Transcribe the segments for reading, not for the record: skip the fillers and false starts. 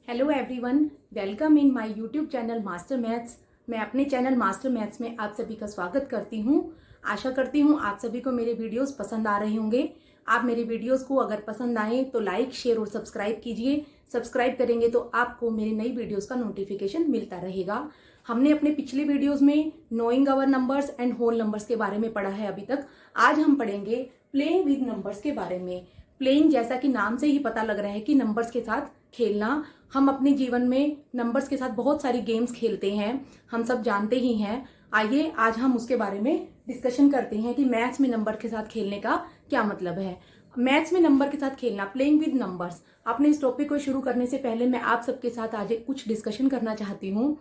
Hello everyone, welcome in my YouTube channel master maths. मैं अपने channel master maths में आप सभी का स्वागत करती हूँ। आशा करती हूँ आप सभी को मेरे वीडियोस पसंद आ रहे होंगे। आप मेरे वीडियोस को अगर पसंद आए तो लाइक, शेयर और सब्सक्राइब कीजिए। सब्सक्राइब करेंगे तो आपको मेरी नई वीडियोस का नोटिफिकेशन मिलता रहेगा। हमने अपने पिछले वीडियोज में knowing our numbers and whole numbers के बारे में पढ़ा है अभी तक। आज हम पढ़ेंगे प्लेइंग विद नंबर्स के बारे में। प्लेइंग जैसा कि नाम से ही पता लग रहा है कि नंबर्स के साथ खेलना। हम अपने जीवन में नंबर्स के साथ बहुत सारी गेम्स खेलते हैं, हम सब जानते ही हैं। आइए आज हम उसके बारे में डिस्कशन करते हैं कि मैथ्स में नंबर के साथ खेलने का क्या मतलब है। मैथ्स में नंबर के साथ खेलना, प्लेइंग विद नंबर्स। अपने इस टॉपिक को शुरू करने से पहले मैं आप सबके साथ आज एक कुछ डिस्कशन करना चाहती हूँ।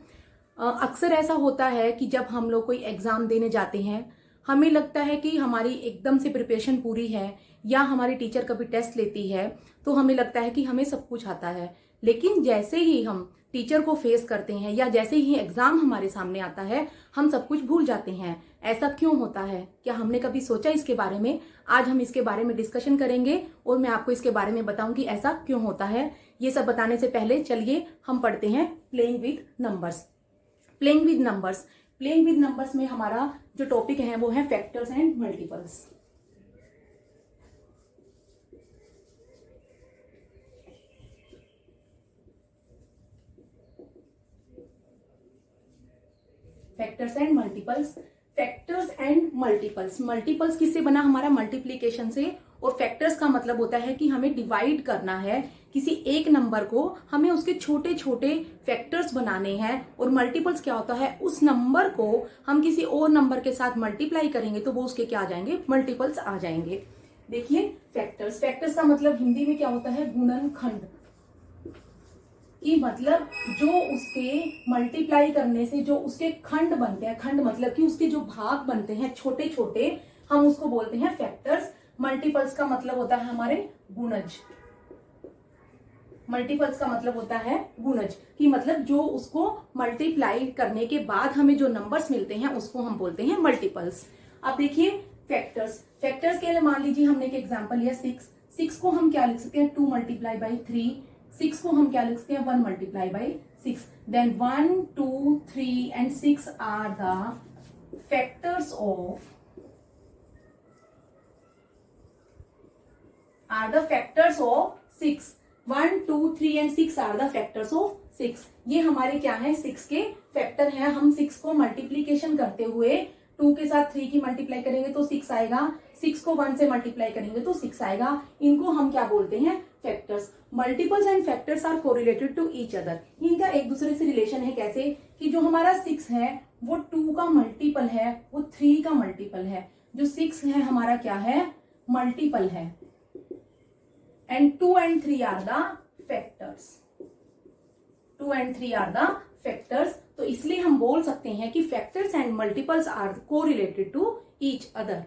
अक्सर ऐसा होता है कि जब हम लोग कोई एग्जाम देने जाते हैं, हमें लगता है कि हमारी एकदम से प्रिपरेशन पूरी है, या हमारी टीचर कभी टेस्ट लेती है तो हमें लगता है कि हमें सब कुछ आता है। लेकिन जैसे ही हम टीचर को फेस करते हैं या जैसे ही एग्जाम हमारे सामने आता है, हम सब कुछ भूल जाते हैं। ऐसा क्यों होता है? क्या हमने कभी सोचा इसके बारे में? आज हम इसके बारे में डिस्कशन करेंगे और मैं आपको इसके बारे में बताऊंगी ऐसा क्यों होता है। ये सब बताने से पहले चलिए हम पढ़ते हैं playing with numbers. Playing with numbers, playing with numbers में हमारा जो टॉपिक है वो है factors and multiples. Factors and multiples. Factors and multiples, multiples किससे बना? हमारा मल्टीप्लीकेशन से। और फैक्टर्स का मतलब होता है कि हमें डिवाइड करना है किसी एक नंबर को, हमें उसके छोटे छोटे फैक्टर्स बनाने हैं। और मल्टीपल्स क्या होता है? उस नंबर को हम किसी और नंबर के साथ मल्टीप्लाई करेंगे तो वो उसके क्या आ जाएंगे? मल्टीपल्स आ जाएंगे। देखिए फैक्टर्स, फैक्टर्स का मतलब हिंदी में क्या होता है? गुणनखंड। कि मतलब जो उसके मल्टीप्लाई करने से जो उसके खंड बनते हैं, खंड मतलब कि उसके जो भाग बनते हैं छोटे छोटे, हम उसको बोलते हैं फैक्टर्स। मल्टीपल्स का मतलब होता है हमारे गुणज। मल्टीपल्स का मतलब होता है गुणज, कि मतलब जो उसको मल्टीप्लाई करने के बाद हमें जो नंबर्स मिलते हैं उसको हम बोलते हैं मल्टीपल्स। अब देखिए फैक्टर्स, फैक्टर्स के लिए मान लीजिए हमने एक एग्जांपल लिया 6। 6 को हम क्या लिख सकते हैं? 2 मल्टीप्लाई बाई 3। 6 को हम क्या लिख सकते हैं? 1 multiply by 6। Then 1, 2, 3 and 6 are the factors of, are the factors of 6। 1, 2, 3 and 6 are the factors of 6। ये हमारे क्या है? 6 के फैक्टर हैं। हम 6 को मल्टीप्लीकेशन करते हुए 2 के साथ 3 की मल्टीप्लाई करेंगे तो 6 आएगा। 6 को 1 से मल्टीप्लाई करेंगे तो 6 आएगा। इनको हम क्या बोलते हैं? Factors. Multiples and factors are correlated to each other. इनका एक दूसरे से रिलेशन है। कैसे? कि जो हमारा 6 है वो 2 का मल्टीपल है, वो 3 का मल्टीपल है। जो 6 है हमारा क्या है? मल्टीपल है। And 2 and 3 are the factors। 2 and 3 are the factors। तो इसलिए हम बोल सकते हैं कि factors and multiples are correlated to each other.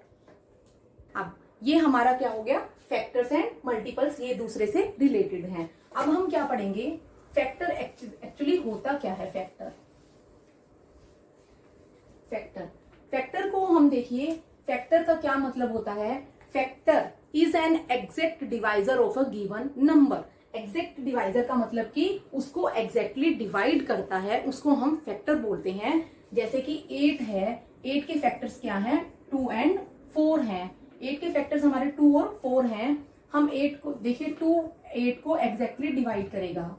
अब ये हमारा क्या हो गया? फैक्टर्स एंड मल्टीपल्स, ये दूसरे से रिलेटेड हैं। अब हम क्या पढ़ेंगे? फैक्टर एक्चुअली होता क्या है? फैक्टर, फैक्टर, फैक्टर को हम देखिए, फैक्टर का क्या मतलब होता है? Factor is an exact divisor of a given number. Exact divisor का मतलब कि उसको एग्जैक्टली डिवाइड करता है, उसको हम फैक्टर बोलते हैं। जैसे कि 8 है, 8 के फैक्टर्स क्या हैं? 2 एंड 4 हैं। 8 के फैक्टर्स हमारे 2 और 4 हैं। हम 8 को देखिए, 2 8 को एग्जैक्टली डिवाइड करेगा।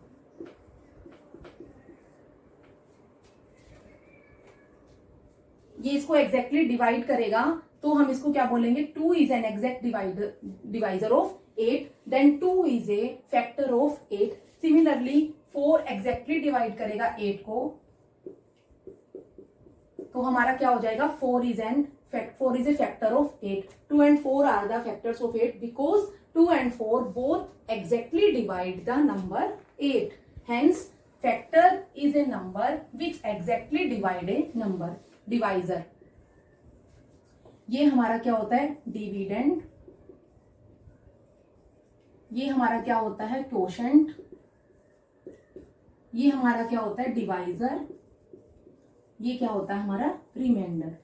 ये इसको एग्जैक्टली डिवाइड करेगा तो हम इसको क्या बोलेंगे? 2 is an exact divisor of 8। Then 2 is a factor of 8। Similarly 4 exactly divide करेगा 8 को, तो हमारा क्या हो जाएगा? 4 is a factor of 8। 2 and 4 are the factors of 8 because 2 and 4 both exactly divide the number 8। Hence factor is a number which exactly divide a number. Divisor, ये हमारा क्या होता है? डिविडेंड। ये हमारा क्या होता है? क्वोशंट। ये हमारा क्या होता है? डिवाइजर। ये क्या होता है? हमारा रिमाइंडर।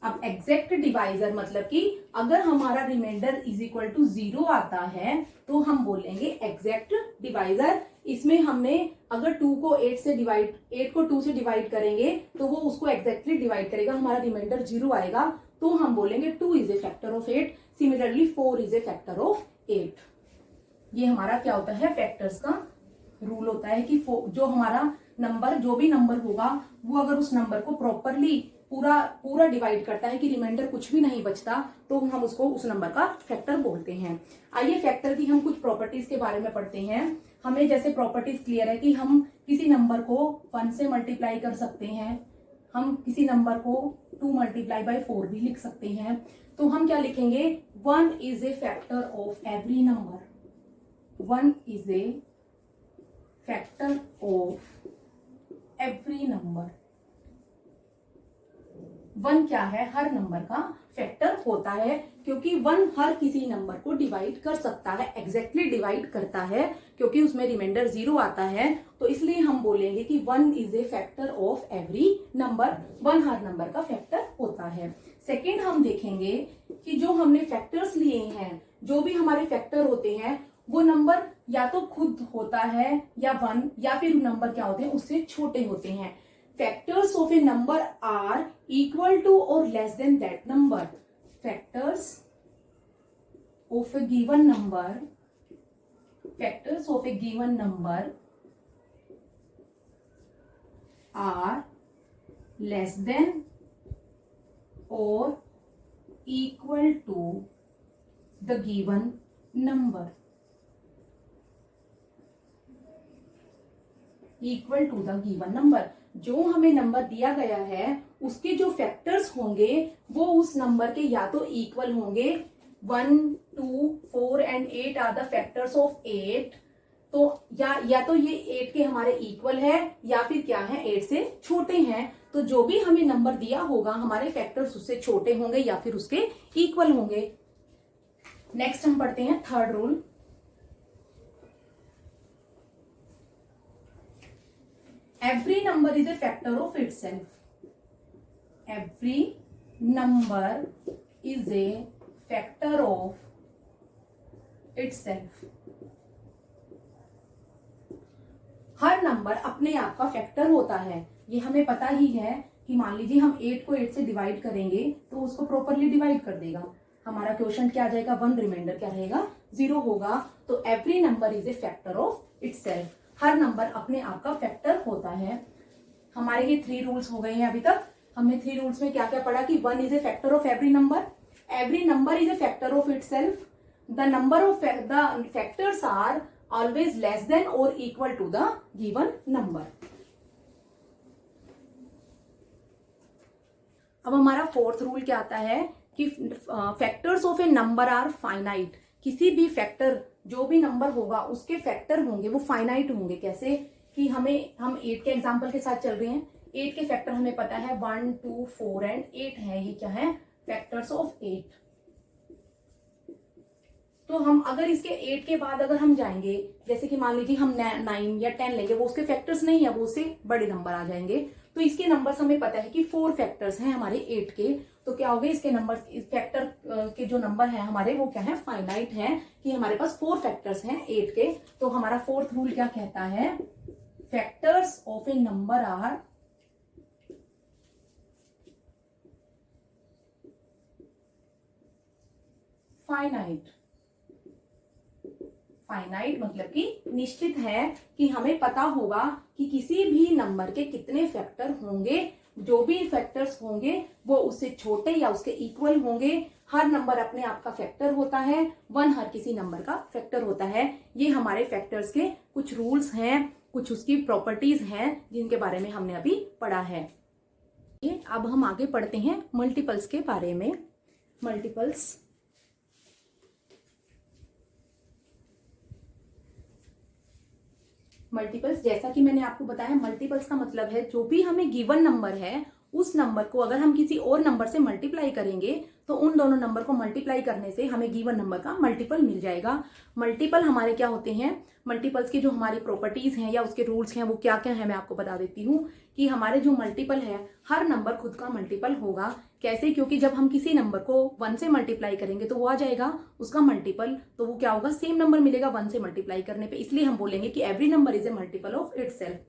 अब एग्जैक्ट डिवाइजर मतलब कि अगर हमारा रिमाइंडर इज इक्वल टू 0 आता है तो हम बोलेंगे एग्जैक्ट डिवाइजर। इसमें हमने अगर 2 को 8 से डिवाइड 8 को 2 से डिवाइड करेंगे तो वो उसको एग्जैक्टली डिवाइड करेगा, हमारा रिमाइंडर 0 आएगा, तो हम बोलेंगे 2 is a factor of 8। Similarly 4 is a factor of 8। ये हमारा क्या होता है, फैक्टर्स का रूल होता है कि जो हमारा नंबर, जो भी नंबर होगा वो अगर उस नंबर को प्रॉपरली पूरा डिवाइड करता है कि रिमाइंडर कुछ भी नहीं बचता, तो हम उसको उस नंबर का फैक्टर बोलते हैं। आइए फैक्टर की हम कुछ प्रॉपर्टीज के बारे में पढ़ते हैं। हमें जैसे प्रॉपर्टीज क्लियर है कि हम किसी नंबर को 1 से मल्टीप्लाई कर सकते हैं, हम किसी नंबर को 2 मल्टीप्लाई बाय 4 भी लिख सकते हैं। तो हम क्या लिखेंगे, 1 is a factor of every number. 1 is a factor of every number. 1 क्या है, हर नंबर का फैक्टर होता है, क्योंकि 1 हर किसी नंबर को डिवाइड कर सकता है, एग्जैक्टली डिवाइड करता है, क्योंकि उसमें रिमाइंडर 0 आता है। तो इसलिए हम बोलेंगे कि 1 is a factor of every number. 1 her number का फैक्टर होता है। सेकेंड हम देखेंगे कि जो हमने फैक्टर्स लिए हैं, जो भी हमारे फैक्टर होते हैं, वो नंबर या तो खुद होता है या 1, या फिर नंबर क्या होते हैं, उससे छोटे होते हैं। Factors of a number are equal to or less than that number. Factors of a given number, factors of a given number are less than or equal to the given number. Equal to the given number. जो हमें number दिया गया है उसके जो factors होंगे वो उस नंबर के या तो इक्वल होंगे, 1, 2, 4 and 8 are the factors of 8। तो या तो ये 8 के हमारे इक्वल है या फिर क्या है, 8 से छोटे हैं। तो जो भी हमें नंबर दिया होगा हमारे फैक्टर्स उससे छोटे होंगे या फिर उसके इक्वल होंगे। नेक्स्ट हम पढ़ते हैं third rule. Every number is a factor of itself. Every number is a factor of itself. Her number अपने आप का फैक्टर होता है। ये हमें पता ही है कि मान लीजिए हम 8 को 8 से डिवाइड करेंगे तो उसको प्रॉपरली डिवाइड कर देगा। हमारा क्वेश्चन क्या आ जाएगा, 1, रिमाइंडर क्या रहेगा, 0 होगा। तो every number is a factor of itself. Her number अपने आप का फैक्टर होता है। हमारे ये 3 रूल्स हो गए हैं अभी तक। हमने 3 रूल्स में क्या क्या पढ़ा कि 1 is a factor of every number is a factor of itself, the number of the factors are always less than और equal to the given number. अब हमारा 4th रूल क्या आता है कि factors of a number are finite. किसी भी factor, जो भी नंबर होगा उसके फैक्टर होंगे वो फाइनाइट होंगे। कैसे कि हम 8 के एग्जांपल के साथ चल रहे हैं। 8 के फैक्टर हमें पता है 1, 2, 4 एंड 8 है। ये क्या है, फैक्टर्स ऑफ 8। तो हम अगर इसके 8 के बाद अगर हम जाएंगे, जैसे कि मान लीजिए हम 9 या 10 लेंगे, वो उसके फैक्टर्स नहीं है, वो उससे बड़े नंबर आ जाएंगे। तो इसके नंबर्स हमें पता है कि 4 फैक्टर्स हैं हमारे 8 के। तो क्या हो गए, इसके नंबर, फैक्टर के जो नंबर है हमारे वो क्या है, फाइनाइट है, कि हमारे पास 4 फैक्टर्स हैं 8 के। तो हमारा 4th रूल क्या कहता है, factors of a number are finite. Finite मतलब कि निश्चित है, कि हमें पता होगा कि किसी भी नंबर के कितने फैक्टर होंगे। जो भी फैक्टर्स होंगे वो उससे छोटे या उसके इक्वल होंगे। हर नंबर अपने आप का फैक्टर होता है, 1 हर किसी नंबर का फैक्टर होता है। ये हमारे फैक्टर्स के कुछ रूल्स हैं, कुछ उसकी प्रॉपर्टीज हैं जिनके बारे में हमने अभी पढ़ा है। ये अब हम आगे पढ़ते हैं मल्टीपल्स के बारे में। मल्टीपल्स जैसा कि मैंने आपको बताया, मल्टीपल्स का मतलब है जो भी हमें गिवन नंबर है उस नंबर को अगर हम किसी और नंबर से मल्टीप्लाई करेंगे तो उन दोनों नंबर को मल्टीप्लाई करने से हमें गिवन नंबर का मल्टीपल मिल जाएगा। मल्टीपल हमारे क्या होते हैं, मल्टीपल्स की जो हमारी प्रॉपर्टीज हैं या उसके रूल्स हैं वो क्या क्या है मैं आपको बता देती हूँ। कि हमारे जो मल्टीपल है, हर नंबर खुद का मल्टीपल होगा। कैसे? क्योंकि जब हम किसी नंबर को 1 से मल्टीप्लाई करेंगे तो वो आ जाएगा उसका मल्टीपल, तो वो क्या होगा, सेम नंबर मिलेगा 1 से मल्टीप्लाई करने पे, इसलिए हम बोलेंगे कि every number is A multiple of itself.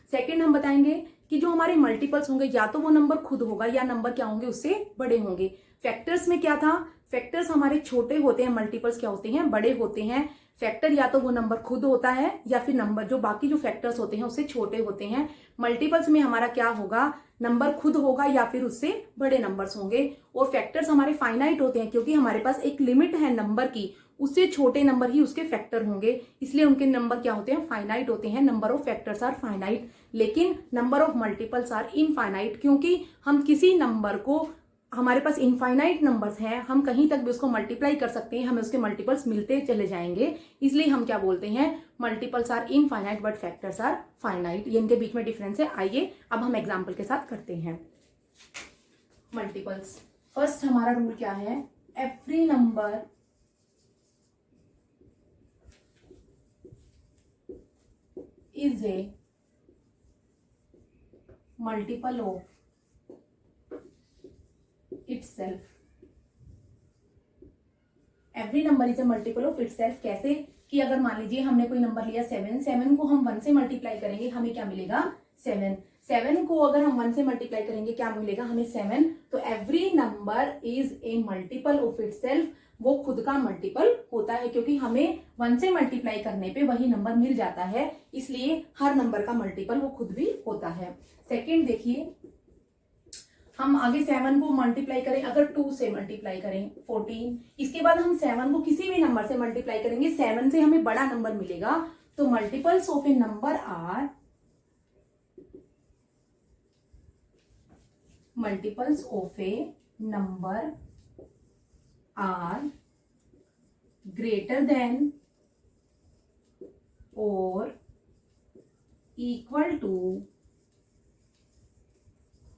Second हम बताएंगे कि जो हमारे मल्टीपल्स होंगे या तो वो नंबर खुद होगा या नंबर क्या होंगे, उससे बड़े होंगे। फैक्टर्स में क्या था, फैक्टर्स हमारे छोटे होते हैं, मल्टीपल्स क्या होते हैं, बड़े होते हैं। फैक्टर या तो वो नंबर खुद होता है या फिर नंबर जो बाकी जो फैक्टर्स होते हैं उससे छोटे होते हैं। मल्टीपल्स में हमारा क्या होगा, नंबर खुद होगा या फिर उससे बड़े नंबर्स होंगे। और फैक्टर्स हमारे फाइनाइट होते हैं क्योंकि हमारे पास एक लिमिट है नंबर की, उससे छोटे नंबर ही उसके फैक्टर होंगे, इसलिए उनके नंबर क्या होते हैं, फाइनाइट होते हैं। Number of factors are finite, लेकिन number of multiples are infinite, क्योंकि हम किसी नंबर को, हमारे पास इनफाइनाइट नंबर्स हैं, हम कहीं तक भी उसको मल्टीप्लाई कर सकते हैं, हमें उसके मल्टीपल्स मिलते चले जाएंगे, इसलिए हम क्या बोलते हैं, multiples are infinite but factors are finite. ये इनके बीच में डिफरेंस है। आइए अब हम एग्जांपल के साथ करते हैं मल्टीपल्स। फर्स्ट हमारा रूल क्या है, every number is A multiple of itself। Every number is A multiple of itself. कैसे? कि अगर मान लीजिए हमने कोई नंबर लिया 7 को हम 1 से मल्टीप्लाई करेंगे, हमें क्या मिलेगा, 7 को अगर हम 1 से मल्टीप्लाई करेंगे क्या मिलेगा, हमें 7। तो every number is A multiple of itself, वो खुद का मल्टीपल होता है, क्योंकि हमें 1 से मल्टीप्लाई करने पे वही नंबर मिल जाता है, इसलिए हर नंबर का मल्टीपल वो खुद भी होता है। सेकेंड देखिए, हम आगे 7 को मल्टीप्लाई करें, अगर 2 से मल्टीप्लाई करें 14, इसके बाद हम 7 को किसी भी नंबर से मल्टीप्लाई करेंगे, 7 से हमें बड़ा नंबर मिलेगा। तो multiples of a number are, multiples of a number are greater than और equal to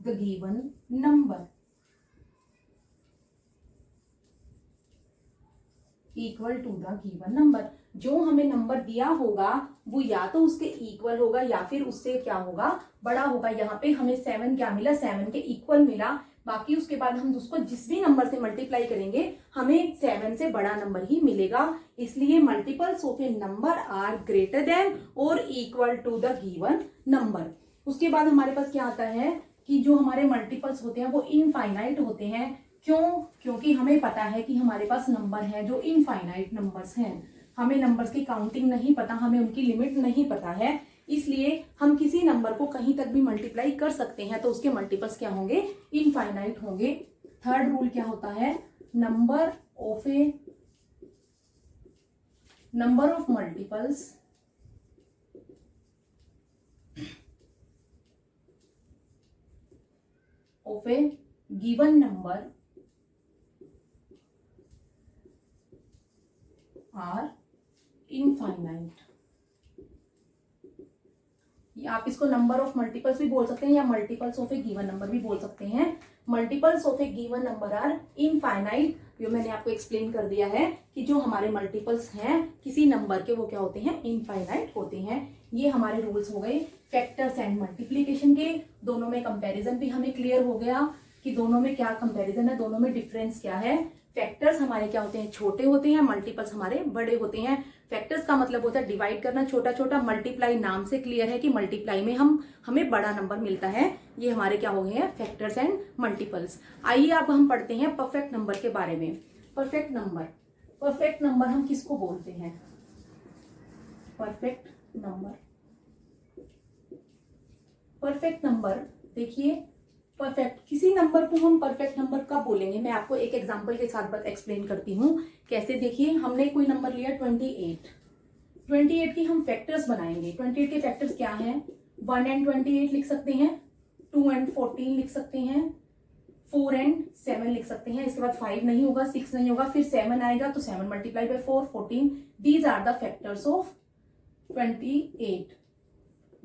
the given number, equal to the given number. जो हमें नंबर दिया होगा वो या तो उसके इक्वल होगा या फिर उससे क्या होगा, बड़ा होगा। यहाँ पे हमें 7 क्या मिला, 7 के इक्वल मिला। बाकी उसके बाद हम उसको जिस भी नंबर से मल्टीप्लाई करेंगे हमें 7 से बड़ा नंबर ही मिलेगा, इसलिए multiples of a number are greater than और equal to the given number. उसके बाद हमारे पास क्या आता है कि जो हमारे मल्टीपल्स होते हैं वो इनफाइनाइट होते हैं। क्यों? क्योंकि हमें पता है कि हमारे पास नंबर है जो इनफाइनाइट नंबर्स हैं, हमें नंबर्स की काउंटिंग नहीं पता, हमें उनकी लिमिट नहीं पता है, इसलिए हम किसी नंबर को कहीं तक भी मल्टीप्लाई कर सकते हैं, तो उसके मल्टीपल्स क्या होंगे, इनफाइनाइट होंगे। थर्ड रूल क्या होता है, number of multiples of a given number are infinite। आप इसको नंबर ऑफ मल्टीपल्स भी बोल सकते हैं या multiples of a given number भी बोल सकते हैं। Multiples of a given number are infinite. जो मैंने आपको एक्सप्लेन कर दिया है कि जो हमारे मल्टीपल्स हैं किसी नंबर के वो क्या होते हैं, इनफाइनाइट होते हैं। ये हमारे रूल्स हो गए फैक्टर्स एंड मल्टीप्लीकेशन के। दोनों में कंपैरिजन भी हमें क्लियर हो गया कि दोनों में क्या कंपैरिजन है, दोनों में डिफरेंस क्या है। फैक्टर्स हमारे क्या होते हैं, छोटे होते हैं, मल्टीपल्स हमारे बड़े होते हैं। फैक्टर्स का मतलब होता है डिवाइड करना छोटा छोटा, मल्टीप्लाई नाम से क्लियर है कि मल्टीप्लाई में हमें बड़ा नंबर मिलता है। ये हमारे क्या हो गए हैं, फैक्टर्स एंड मल्टीपल्स। आइए अब हम पढ़ते हैं परफेक्ट नंबर के बारे में। परफेक्ट नंबर हम किसको बोलते हैं, परफेक्ट नंबर देखिए, परफेक्ट किसी नंबर को हम परफेक्ट नंबर कब बोलेंगे, मैं आपको एक एग्जांपल के साथ बात एक्सप्लेन करती हूँ कैसे। देखिए हमने कोई नंबर लिया 28 की हम फैक्टर्स बनाएंगे। 28 के फैक्टर्स क्या हैं, 1 and 28 लिख सकते हैं, 2 and 14 लिख सकते हैं, 4 and 7 लिख सकते हैं। इसके बाद 5 नहीं होगा, 6 नहीं होगा, फिर 7 आएगा तो 7 multiply by 4 14। These are the factors of 28,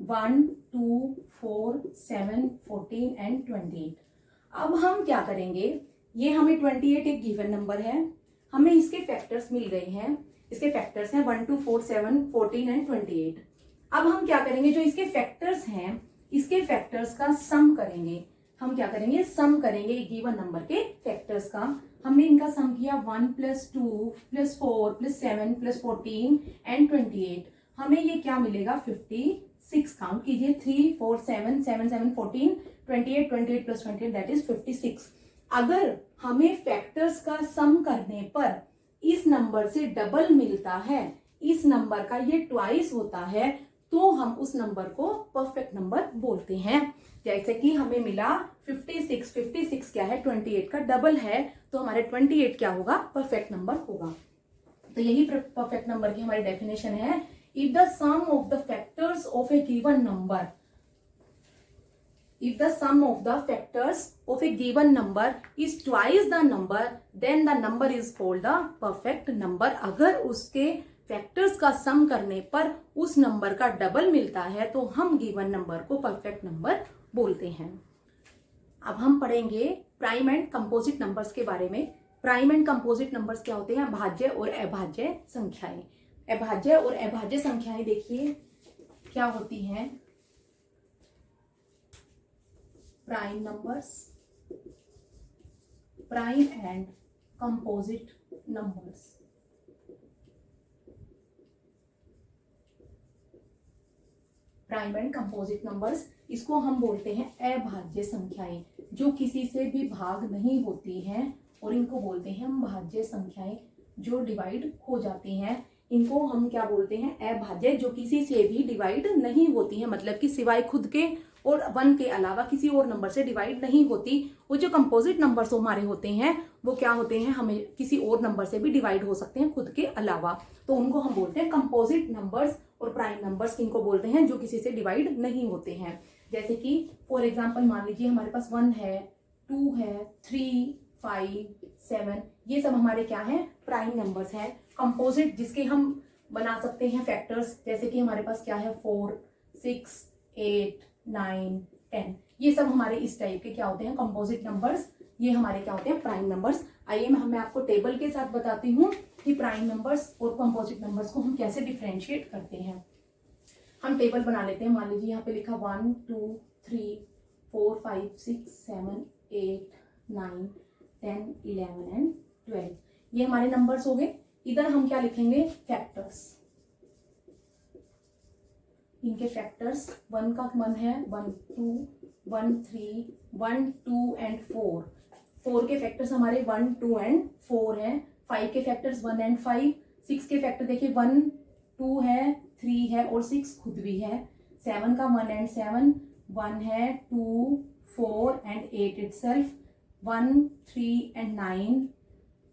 1, 2, 4, 7, 14 and 28। अब हम क्या करेंगे, ये हमें 28 एक गिवन नंबर है, हमें इसके फैक्टर्स मिल गए हैं। इसके फैक्टर्स हैं 1, 2, 4, 7, 14 एंड 28। अब हम क्या करेंगे, जो इसके फैक्टर्स हैं इसके फैक्टर्स का सम करेंगे। हम क्या करेंगे, सम करेंगे गिवन नंबर के फैक्टर्स का। हमने इनका सम किया 1 + 2 + 4 + 7 + 14 एंड 28। हमें ये क्या मिलेगा, 56। काउंट कीजिए, 3 4 7 7 7 14 28 28 + 28 दैट इज 56। अगर हमें फैक्टर्स का सम करने पर इस नंबर से डबल मिलता है, इस नंबर का ये ट्वाइस होता है, तो हम उस नंबर को परफेक्ट नंबर बोलते हैं। जैसे कि हमें मिला 56, 56 क्या है, 28 का डबल है, तो हमारे 28 क्या होगा, परफेक्ट नंबर होगा। तो यही परफेक्ट नंबर की हमारी डेफिनेशन है, if the sum of the factors of a given number, if the sum of the factors of a given number is twice the number, then the number is called the perfect number। अगर उसके factors का सम करने पर उस number का double मिलता है तो हम गिवन नंबर को परफेक्ट नंबर बोलते हैं। अब हम पढ़ेंगे प्राइम एंड कंपोजिट नंबर्स के बारे में। प्राइम एंड कंपोजिट नंबर्स क्या होते हैं, भाज्य और अभाज्य संख्याएं। अभाज्य और अभाज्य संख्याएं देखिए क्या होती हैं, prime numbers, prime and composite numbers. Prime and composite numbers, इसको हम बोलते हैं अभाज्य संख्याएं, जो किसी से भी भाग नहीं होती हैं, और इनको बोलते हैं हम भाज्य संख्याएं, जो डिवाइड हो जाती हैं। इनको हम क्या बोलते हैं, अभाज्य, जो किसी से भी डिवाइड नहीं होती हैं, मतलब कि सिवाय खुद के और 1 के अलावा किसी और नंबर से डिवाइड नहीं होती। वो जो कंपोजिट नंबर्स हमारे होते हैं वो क्या होते हैं, हमें किसी और नंबर से भी डिवाइड हो सकते हैं खुद के अलावा, तो उनको हम बोलते हैं कंपोजिट नंबर्स। और प्राइम नंबर्स किनको बोलते हैं, जो किसी से डिवाइड नहीं होते हैं। जैसे कि फॉर एग्जाम्पल मान लीजिए हमारे पास 1 है, 2 है, 3 5 7, ये सब हमारे क्या है, प्राइम नंबर्स हैं। कंपोजिट जिसके हम बना सकते हैं फैक्टर्स, जैसे कि हमारे पास क्या है, 4 6 8 9 10, ये सब हमारे इस टाइप के क्या होते हैं, कंपोजिट नंबर्स। ये हमारे क्या होते हैं, प्राइम नंबर्स। आइए मैं आपको टेबल के साथ बताती हूँ कि प्राइम नंबर्स और कंपोजिट नंबर्स को हम कैसे डिफरेंशिएट करते हैं। हम टेबल बना लेते हैं। मान लीजिए यहाँ पे लिखा 1 2 3 4 5 6 7 8 9 10 11 एंड 12, ये हमारे नंबर्स हो गए। इधर हम क्या लिखेंगे, फैक्टर्स। इनके फैक्टर्स 1 का मन है 1 2 1 3 1 2 एंड 4। 4 के फैक्टर्स हमारे 1 2 एंड 4 हैं। 5 के फैक्टर्स 1 एंड 5। 6 के फैक्टर देखिए 1 2 है, 3 है और 6 खुद भी है। 7 का 1 एंड 7, 1 है 2 4 and 8 itself, 1 3 and 9,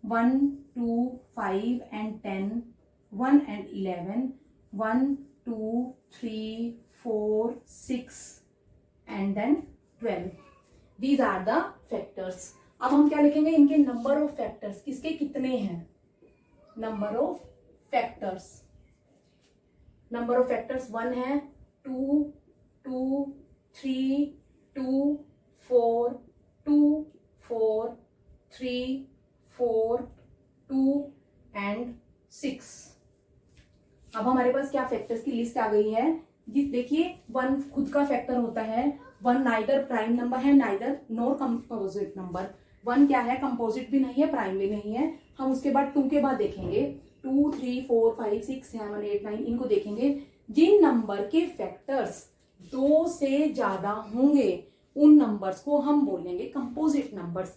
1 2 5 and 10, 1 and 11, 1 2 3 4 6 and then 12। These are the factors. अब हम क्या लिखेंगे, इनके नंबर ऑफ फैक्टर्स, किसके कितने हैं, number of factors. Number of factors 1 है, 2 2 3 2 4 2 4 3 4 2 एंड 6। अब हमारे पास क्या फैक्टर्स की लिस्ट आ गई है। देखिए 1 खुद का फैक्टर होता है, 1 नाइदर प्राइम नंबर है नाइदर नॉर कंपोजिट नंबर। 1 क्या है, कंपोजिट भी नहीं है प्राइम भी नहीं है। हम उसके बाद 2 के बाद देखेंगे 2 3 4 5 6 7 8 9, इनको देखेंगे। जिन नंबर के फैक्टर्स 2 से ज्यादा होंगे उन नंबर्स को हम बोलेंगे कंपोजिट नंबर्स।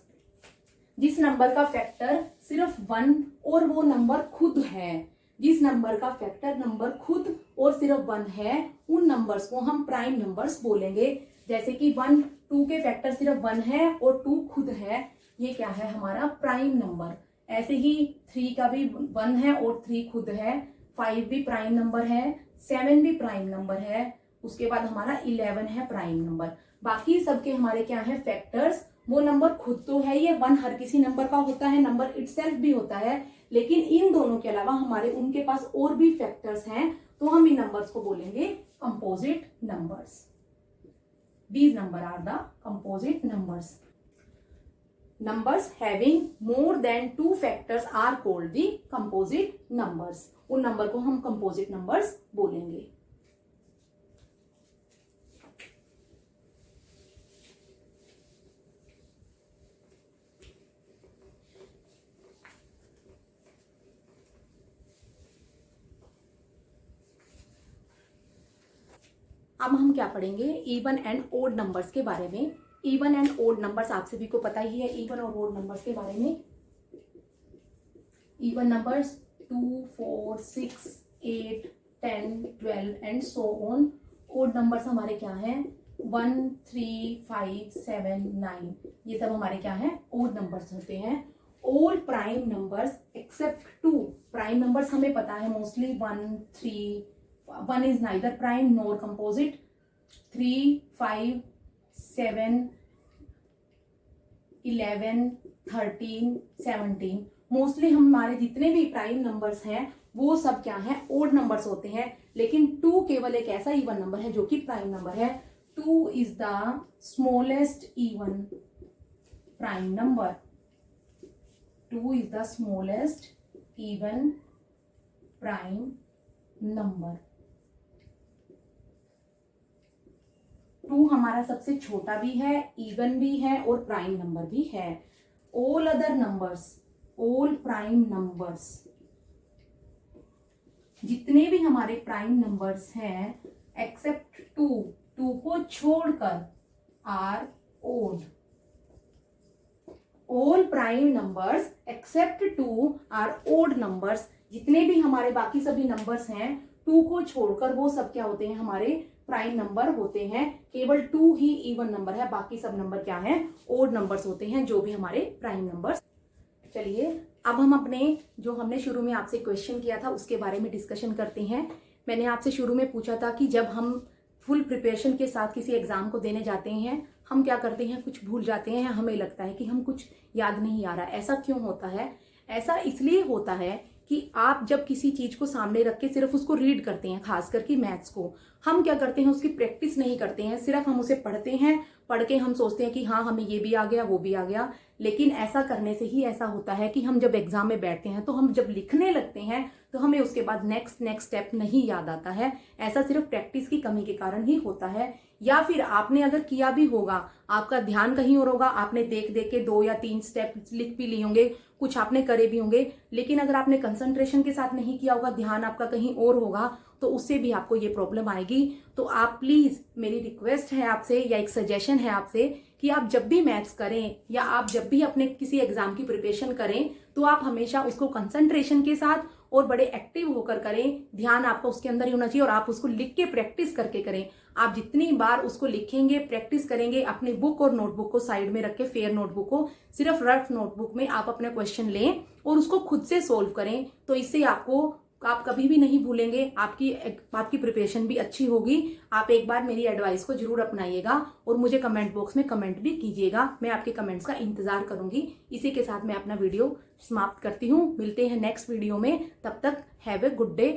जिस नंबर का फैक्टर सिर्फ 1 और वो नंबर खुद है, जिस नंबर का फैक्टर नंबर खुद और सिर्फ 1 है, उन नंबर्स को हम प्राइम नंबर्स बोलेंगे। जैसे कि 1 2 के फैक्टर सिर्फ 1 है और 2 खुद है, ये क्या है हमारा प्राइम नंबर। ऐसे ही 3 का भी 1 है और 3 खुद है, 5 भी प्राइम नंबर है, 7 भी प्राइम नंबर है, उसके बाद हमारा 11 है प्राइम नंबर। बाकी सबके हमारे क्या है फैक्टर्स, वो नंबर खुद तो है, ये 1 हर किसी नंबर का होता है, नंबर इटसेल्फ भी होता है, लेकिन इन दोनों के अलावा हमारे उनके पास और भी फैक्टर्स हैं, तो हम इन नंबर्स को बोलेंगे composite numbers. These number are the composite numbers. Numbers having more than 2 factors are called the composite numbers। उन नंबर को हम composite numbers बोलेंगे। अब हम क्या पढ़ेंगे, इवन एंड ओड नंबर्स के बारे में। इवन एंड ओड नंबर्स आप सभी को पता ही है, इवन और ओड नंबर्स के बारे में। Even numbers 2, 4, 6, 8, 10, 12 and so on. Odd numbers हमारे क्या हैं, 1, 3, 5, 7, 9, ये सब हमारे क्या है, ओड नंबर्स होते हैं। All prime numbers except 2, prime numbers हमें पता है mostly 1, 3, 1 is neither prime nor composite, 3, 5, 7, 11, 13, 17, mostly हमारे जितने भी प्राइम नंबर्स हैं वो सब क्या है, ओड नंबर्स होते हैं। लेकिन 2 केवल एक ऐसा इवन नंबर है जो कि प्राइम नंबर है। 2 is the smallest even prime number. 2 is the smallest even prime number। 2 हमारा सबसे छोटा भी है, इवन भी है और प्राइम नंबर भी है। All other numbers, all prime numbers, जितने भी हमारे प्राइम नंबर्स हैं एक्सेप्ट 2, 2 को छोड़कर, are odd. All prime numbers except 2 are odd numbers, जितने भी हमारे बाकी सभी नंबर्स हैं 2 को छोड़कर वो सब क्या होते हैं, हमारे प्राइम नंबर होते हैं। केवल 2 ही इवन नंबर है, बाकी सब नंबर क्या है, ओड नंबर्स होते हैं, जो भी हमारे प्राइम नंबर्स। चलिए अब हम अपने जो हमने शुरू में आपसे क्वेश्चन किया था उसके बारे में डिस्कशन करते हैं। मैंने आपसे शुरू में पूछा था कि जब हम फुल प्रिपरेशन के साथ किसी एग्जाम को देने जाते हैं हम क्या करते हैं, कुछ भूल जाते हैं, हमें लगता है कि हम कुछ याद नहीं आ रहा। ऐसा क्यों होता है? ऐसा इसलिए होता है कि आप जब किसी चीज को सामने रख के सिर्फ उसको रीड करते हैं, खास करके मैथ्स को, हम क्या करते हैं, उसकी प्रैक्टिस नहीं करते हैं, सिर्फ हम उसे पढ़ते हैं, पढ़ के हम सोचते हैं कि हाँ हमें ये भी आ गया वो भी आ गया। लेकिन ऐसा करने से ही ऐसा होता है कि हम जब एग्जाम में बैठते हैं तो हम जब लिखने लगते हैं तो हमें उसके बाद नेक्स्ट स्टेप नहीं याद आता है। ऐसा सिर्फ प्रैक्टिस की कमी के कारण ही होता है। या फिर आपने अगर किया भी होगा, आपका ध्यान कहीं और होगा, आपने देख देख के 2 या 3 स्टेप लिख भी लिए होंगे, कुछ आपने करे भी होंगे, लेकिन अगर आपने कंसंट्रेशन के साथ नहीं किया होगा, ध्यान आपका कहीं और होगा, तो उससे भी आपको ये प्रॉब्लम आएगी। तो आप प्लीज, मेरी रिक्वेस्ट है आपसे या एक सजेशन है आपसे कि आप जब भी मैथ्स करें या आप जब भी अपने किसी एग्जाम की प्रिपरेशन करें तो आप हमेशा उसको कंसंट्रेशन के साथ और बड़े एक्टिव होकर करें। ध्यान आपका उसके अंदर ही होना चाहिए और आप उसको लिख के प्रैक्टिस करके करें। आप जितनी बार उसको लिखेंगे, प्रैक्टिस करेंगे, अपनी बुक और नोटबुक को साइड में रख के, फेयर नोटबुक को, सिर्फ रफ नोटबुक में आप अपने क्वेश्चन लें और उसको खुद से सोल्व करें, तो इससे आप कभी भी नहीं भूलेंगे, आपकी प्रिपरेशन भी अच्छी होगी। आप एक बार मेरी एडवाइस को जरूर अपनाइएगा और मुझे कमेंट बॉक्स में कमेंट भी कीजिएगा। मैं आपके कमेंट्स का इंतजार करूंगी। इसी के साथ मैं अपना वीडियो समाप्त करती हूँ। मिलते हैं नेक्स्ट वीडियो में, तब तक हैव ए गुड डे।